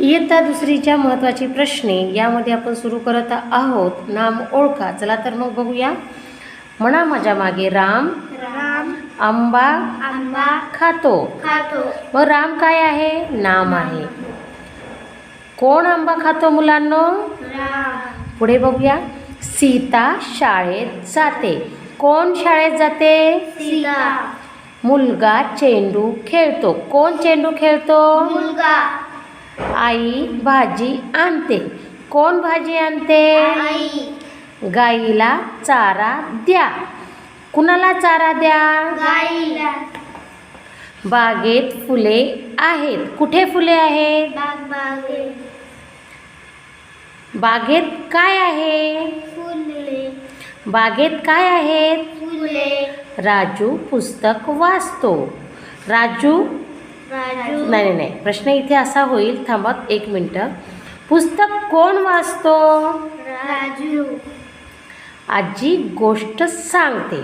इयत्ता दुसरीच्या महत्त्वाची प्रश्ने यामध्ये आपण सुरू करत आहोत. नाम ओळखा. चला तर मग बघूया. म्हणा माझ्या मागे. राम राम आंबा आंबा खातो. खातो. मग राम काय आहे? नाम आहे. कोण आंबा खातो मुलांनो? राम. पुढे बघूया. सीता शाळेत जाते. कोण शाळेत जाते? सीता. मुलगा चेंडू खेळतो. कोण चेंडू खेळतो? मुलगा. आई भाजी आणते. कोण भाजी आणते? आई. गाईला चारा द्या. कुणाला चारा द्या? गाईला. बागेत फुले आहेत. कुठे फुले आहेत? बागेत. बागेत काय आहे? फुले. बागेत काय आहेत? फुले. राजू पुस्तक वाचतो. राजू राजू. नाही, प्रश्न इथे असा होईल. थांबा एक मिनटं. पुस्तक कोण वाचतो? राजू. आजी गोष्ट सांगते.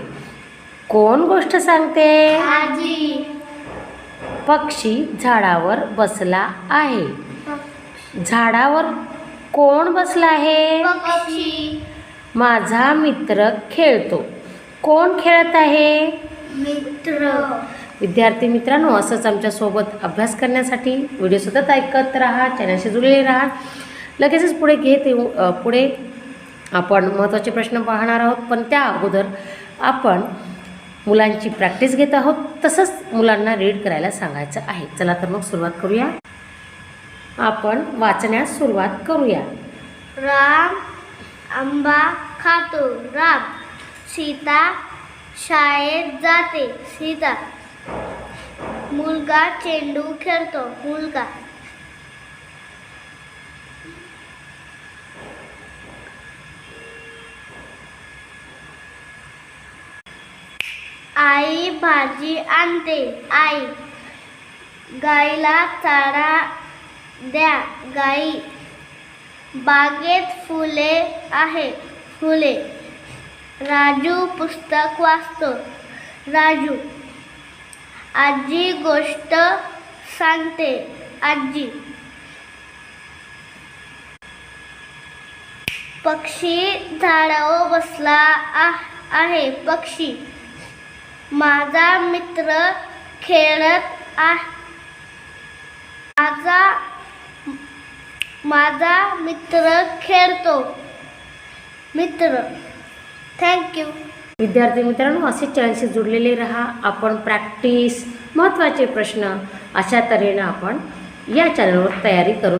कोण गोष्ट सांगते? आजी. पक्षी झाडावर बसला आहे. झाडावर कोण बसला आहे? पक्षी. माझा मित्र खेळतो. कोण खेळत आहे? मित्र. विद्यार्थी मित्रांनो, असंच आमच्यासोबत अभ्यास करण्यासाठी व्हिडिओ सतत ऐकत राहा, चॅनलशी जुळलेले राहा. लगेचच पुढे आपण महत्त्वाचे प्रश्न पाहणार आहोत. पण त्या अगोदर आपण मुलांची प्रॅक्टिस घेत आहोत. तसंच मुलांना रीड करायला सांगायचं आहे. चला तर मग सुरुवात करूया. आपण वाचण्यास सुरुवात करूया. राम आंबा खातो. राम. सीता शाळेत जाते. सीता. मुलगा चेंडू खेळतो. मुलगा. आई भाजी आणते. आई. गाईला चारा द्या. गाई. बागेत फुले आहेत. फुले. राजू पुस्तक वाचतो. राजू. आजी गोष्ट सांगते. आजी. पक्षी झाडावर बसला आहे. पक्षी. माझा मित्र खेळत आहे. माझा मित्र खेळतो. मित्र. थँक्यू. विद्यार्थी मित्रांनो, असेच चॅनलशी जुळलेले राहा. आपण प्रॅक्टिस, महत्त्वाचे प्रश्न अशा तऱ्हेनं आपण या चॅनलवर तयारी करू.